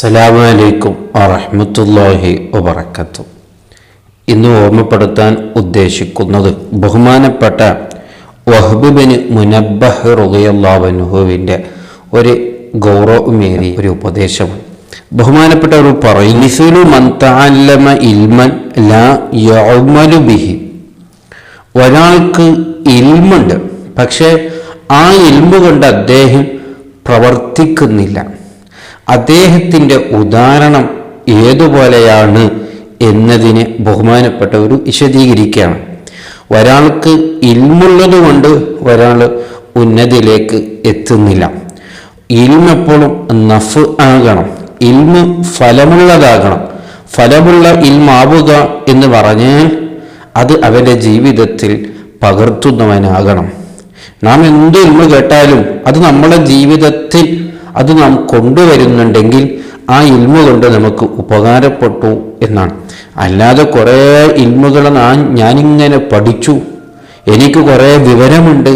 അസ്സലാമു അലൈക്കും വറഹ്മത്തുള്ളാഹി വബറകാതുഹു. ഇന്ന് ഓർമ്മപ്പെടുത്താൻ ഉദ്ദേശിക്കുന്നത് ബഹുമാനപ്പെട്ട വഹ്ബ് ബിൻ മുനബ്ബഹ് റളിയല്ലാഹു അൻഹുവിൻ്റെ ഒരു ഗൗരവമേറിയ ഒരു ഉപദേശമാണ്. ബഹുമാനപ്പെട്ടവർ പറയും, മിസ്ലു മൻ തഅല്ലമ ഇൽമൻ ലാ യഅമലു ബിഹി. ഒരാൾക്ക് ഇൽമുണ്ട്, പക്ഷേ ആ ഇൽമു കൊണ്ട് അദ്ദേഹം പ്രവർത്തിക്കുന്നില്ല. അദ്ദേഹത്തിൻ്റെ ഉദാഹരണം ഏതുപോലെയാണ് എന്നതിനെ ബഹുമാനപ്പെട്ടവർ വിശദീകരിക്കുകയാണ്. ഒരാൾക്ക് ഇൽമുള്ളത് കൊണ്ട് ഒരാൾ ഉന്നതിയിലേക്ക് എത്തുന്നില്ല. ഇൽമ് എപ്പോഴും നഫ് ആകണം, ഇൽമ് ഫലമുള്ളതാകണം. ഫലമുള്ള ഇൽമാവുക എന്ന് പറഞ്ഞാൽ അത് അവൻ്റെ ജീവിതത്തിൽ പകർത്തുന്നവനാകണം. നാം എന്ത് ഇൽമ് കേട്ടാലും അത് നമ്മുടെ ജീവിതത്തിൽ അത് നാം കൊണ്ടുവരുന്നുണ്ടെങ്കിൽ ആ ഇൽമു കൊണ്ട് നമുക്ക് ഉപകാരപ്പെട്ടു എന്നാണ്. അല്ലാതെ കുറേ ഇൽമുകൾ ഞാനിങ്ങനെ പഠിച്ചു, എനിക്ക് കുറേ വിവരമുണ്ട്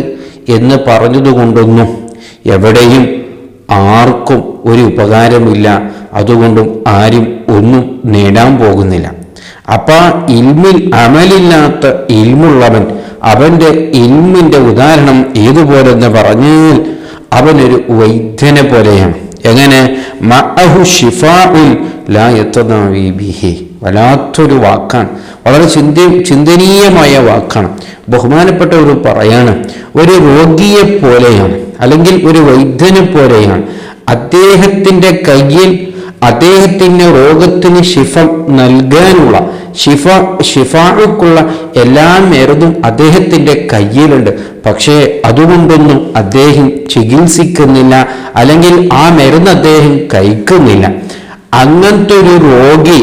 എന്ന് പറഞ്ഞതുകൊണ്ടൊന്നും എവിടെയും ആർക്കും ഒരു ഉപകാരമില്ല. അതുകൊണ്ടും ആരും ഒന്നും നേടാൻ പോകുന്നില്ല. അപ്പം ഇൽമിൽ അമലില്ലാത്ത ഇൽമുള്ളവൻ, അവൻ്റെ ഇൽമിൻ്റെ ഉദാഹരണം ഏതുപോലെന്ന് പറഞ്ഞാൽ അവനൊരു വൈദ്യനെ പോലെയാണ്. എങ്ങനെ? മഅഹു ശിഫാഉൻ ലാ യതനാവി ബിഹി. വല്ലാത്തൊരു വാക്കാണ്, വളരെ ചിന്തനീയമായ വാക്കാണ്. ബഹുമാനപ്പെട്ടവർ പറയാണ്, ഒരു രോഗിയെ പോലെയാണ്, അല്ലെങ്കിൽ ഒരു വൈദ്യനെ പോലെയാണ്. അദ്ദേഹത്തിൻ്റെ അദ്ദേഹത്തിൻ്റെ രോഗത്തിന് ശിഫ നൽകാനുള്ള ഷിഫാക്കുള്ള എല്ലാ മരുന്നും അദ്ദേഹത്തിൻ്റെ കയ്യിലുണ്ട്. പക്ഷേ അതുകൊണ്ടൊന്നും അദ്ദേഹം ചികിത്സിക്കുന്നില്ല, അല്ലെങ്കിൽ ആ മരുന്ന് അദ്ദേഹം കഴിക്കുന്നില്ല. അങ്ങനത്തെ ഒരു രോഗി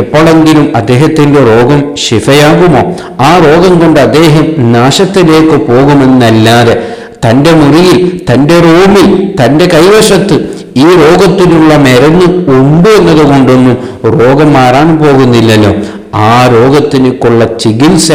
എപ്പോഴെങ്കിലും അദ്ദേഹത്തിൻ്റെ രോഗം ശിഫയാകുമോ? ആ രോഗം കൊണ്ട് അദ്ദേഹം നാശത്തിലേക്ക് പോകുമെന്നല്ലാതെ തൻ്റെ മുറിയിൽ, തൻ്റെ റൂമിൽ, തൻ്റെ കൈവശത്ത് ഈ രോഗത്തിനുള്ള മരുന്ന് ഉണ്ട് എന്നതുകൊണ്ടൊന്നും രോഗം മാറാൻ പോകുന്നില്ലല്ലോ. ആ രോഗത്തിനുള്ള ചികിത്സ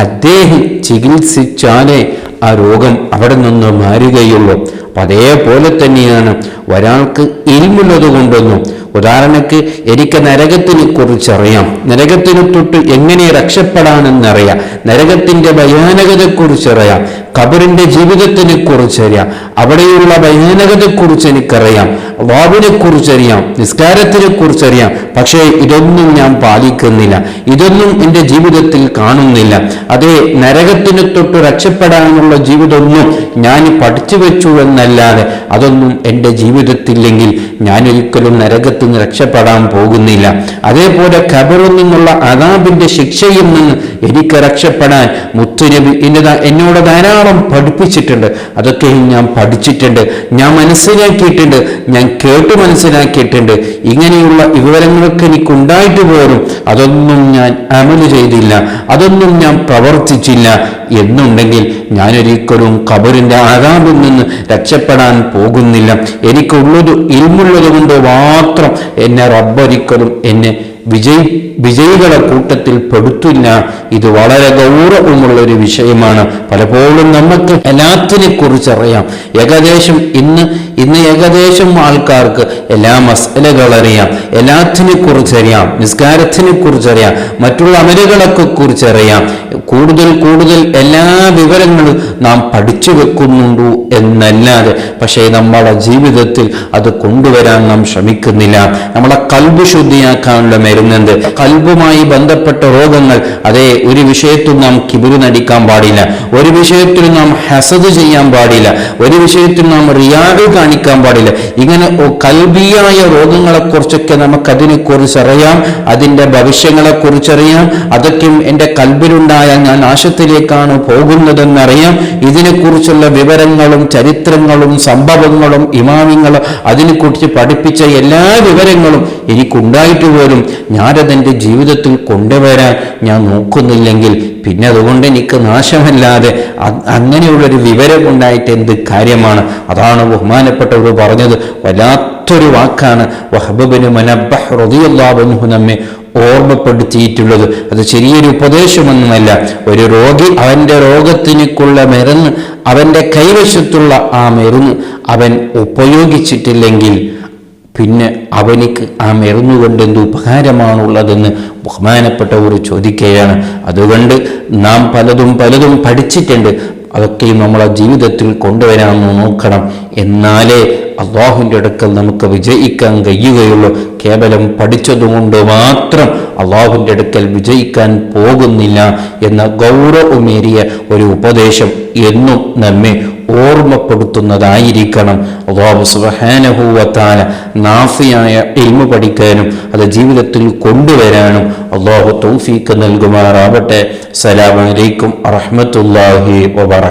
അദ്ദേഹം ചികിത്സിച്ചാലേ ആ രോഗം അവിടെ നിന്ന് മാറുകയുള്ളൂ. അപ്പം അതേപോലെ തന്നെയാണ് ഒരാൾക്ക് ഇൽമുള്ളത് കൊണ്ടൊന്നും. ഉദാഹരണക്ക് എനിക്ക് നരകത്തിനെ കുറിച്ചറിയാം, നരകത്തിനെ തൊട്ട് എങ്ങനെ രക്ഷപ്പെടാനെന്നറിയാം, നരകത്തിൻ്റെ ഭയാനകതയെക്കുറിച്ചറിയാം, ഖബറിൻ്റെ ജീവിതത്തിനെ കുറിച്ചറിയാം, അവിടെയുള്ള ഭയാനകതയെക്കുറിച്ച് എനിക്കറിയാം, അല്ലാഹുവിനെ കുറിച്ചറിയാം, നിസ്കാരത്തിനെ കുറിച്ചറിയാം. പക്ഷേ ഇതൊന്നും ഞാൻ പാലിക്കുന്നില്ല, ഇതൊന്നും എൻ്റെ ജീവിതത്തിൽ കാണുന്നില്ല. അതേ നരകത്തിനെ തൊട്ട് രക്ഷപ്പെടാനുള്ള ജീവിതമൊന്നും ഞാൻ പഠിച്ചു വെച്ചു എന്നല്ലാതെ അതൊന്നും എൻ്റെ ജീവിതത്തില്ലെങ്കിൽ ഞാനൊരിക്കലും നരകത്തിൽ നിന്ന് രക്ഷപ്പെടാൻ പോകുന്നില്ല. അതേപോലെ ഖബറിൽ നിന്നുള്ള അദാബിന്റെ ശിക്ഷയിൽ നിന്ന് എനിക്ക് രക്ഷപ്പെടാൻ മുത്തുനബി എന്നോട് ധാരാളം പഠിപ്പിച്ചിട്ടുണ്ട്. അതൊക്കെ ഞാൻ പഠിച്ചിട്ടുണ്ട്, ഞാൻ മനസ്സിലാക്കിയിട്ടുണ്ട്, ഞാൻ കേട്ട് മനസ്സിലാക്കിയിട്ടുണ്ട്. ഇങ്ങനെയുള്ള വിവരങ്ങളൊക്കെ എനിക്കുണ്ടായിട്ട് പോലും അതൊന്നും ഞാൻ അമല് ചെയ്തില്ല, അതൊന്നും ഞാൻ പ്രവർത്തിച്ചില്ല എന്നുണ്ടെങ്കിൽ ഞാനൊരിക്കലും ഖബറിന്റെ അദാബിൽ നിന്ന് രക്ഷപ്പെടാൻ പോകുന്നില്ല. എനിക്കുള്ളത് ഇൽമുള്ളത് കൊണ്ട് മാത്രം എന്നെ റബ്ബൊരിക്കലും എന്നെ വിജയികളെ കൂട്ടത്തിൽ പെടുത്തില്ല. ഇത് വളരെ ഗൗരവമുള്ള ഒരു വിഷയമാണ്. പലപ്പോഴും നമുക്ക് എല്ലാത്തിനെ കുറിച്ചറിയാം. ഏകദേശം ഇന്ന് ഏകദേശം ആൾക്കാർക്ക് എല്ലാ മസലകളറിയാം, എല്ലാത്തിനെ കുറിച്ചറിയാം, നിസ്കാരത്തിനെ കുറിച്ചറിയാം, മറ്റുള്ള അമലുകളൊക്കെ കുറിച്ചറിയാം. കൂടുതൽ എല്ലാ വിവരങ്ങളും നാം പഠിച്ചു വെക്കുന്നുണ്ടു എന്നല്ലാതെ പക്ഷേ നമ്മുടെ ജീവിതത്തിൽ അത് കൊണ്ടുവരാൻ നാം ശ്രമിക്കുന്നില്ല. നമ്മളെ ഖൽബ് ശുദ്ധിയാക്കാനുള്ള മരുന്നുണ്ട്. ഖൽബുമായി ബന്ധപ്പെട്ട രോഗങ്ങൾ, അതേ ഒരു വിഷയത്തിൽ നാം കിബിറ് നടിക്കാൻ പാടില്ല, ഒരു വിഷയത്തിൽ നാം ഹസദ് ചെയ്യാൻ പാടില്ല, ഒരു വിഷയത്തിൽ നാം റിയാദ് കാണിക്കാൻ പാടില്ല. ഇങ്ങനെ ഖൽബിയായ രോഗങ്ങളെ കുറിച്ചൊക്കെ നമുക്കതിനെക്കുറിച്ച് അറിയാം, അതിൻ്റെ ഭവിഷ്യങ്ങളെ കുറിച്ചറിയാം. അതൊക്കെയും എൻ്റെ ഖൽബിലുണ്ടായാൽ ഞാൻ നാശത്തിലേക്കാണ് പോകുന്നതെന്നറിയാം. ഇതിനെക്കുറിച്ചുള്ള വിവരങ്ങളും ചരിത്രങ്ങളും സംഭവങ്ങളും ഇമാമിങ്ങളും അതിനെക്കുറിച്ച് പഠിപ്പിച്ച എല്ലാ വിവരങ്ങളും എനിക്കുണ്ടായിട്ട് പോലും ഞാനതെൻ്റെ ജീവിതത്തിൽ കൊണ്ടുവരാൻ ഞാൻ നോക്കുന്നില്ലെങ്കിൽ പിന്നെ അതുകൊണ്ട് എനിക്ക് നാശമല്ലാതെ അങ്ങനെയുള്ളൊരു വിവരം ഉണ്ടായിട്ട് എന്ത് കാര്യമാണ്? അതാണ് ബഹുമാനപ്പെട്ടവർ പറഞ്ഞത്. വല്ലാത്തൊരു വാക്കാണ് വഹ്ബ് ബിൻ മുനബ്ബഹ് റളിയല്ലാഹു അൻഹു നമ്മെ ഓർമ്മപ്പെടുത്തിയിട്ടുള്ളത്. അത് ചെറിയൊരു ഉപദേശമൊന്നുമല്ല. ഒരു രോഗി അവൻ്റെ രോഗത്തിനുള്ള മരുന്ന്, അവൻ്റെ കൈവശത്തുള്ള ആ മരുന്ന് അവൻ ഉപയോഗിച്ചിട്ടില്ലെങ്കിൽ പിന്നെ അവനിക്ക് ആ മരുന്നുകൊണ്ട് എന്ത് ഉപകാരമാണുള്ളതെന്ന് ബഹുമാനപ്പെട്ടവർ ചോദിക്കുകയാണ്. അതുകൊണ്ട് നാം പലതും പഠിച്ചിട്ടുണ്ട്. അതൊക്കെയും നമ്മളെ ജീവിതത്തിൽ കൊണ്ടുവരാമെന്ന് നോക്കണം. എന്നാലേ അള്ളാഹുവിൻ്റെ അടുക്കൽ നമുക്ക് വിജയിക്കാൻ കഴിയുകയുള്ളൂ. കേവലം പഠിച്ചതുകൊണ്ട് മാത്രം അള്ളാഹുവിൻ്റെ അടുക്കൽ വിജയിക്കാൻ പോകുന്നില്ല എന്ന ഗൗരവമേറിയ ഒരു ഉപദേശം എന്നും നമ്മെ ഓർമ്മപ്പെടുത്തുന്നതായിരിക്കണം. അല്ലാഹു സുബ്ഹാനഹു വ തആല നാഫിയായ ഇൽമു പഠിക്കാനും അത് ജീവിതത്തിൽ കൊണ്ടുവരാനും അല്ലാഹു തൗഫീഖ് നൽകുമാറാവട്ടെ. അസ്സലാമു അലൈക്കും വറഹ്മത്തുള്ളാഹി വബറകാതുഹു.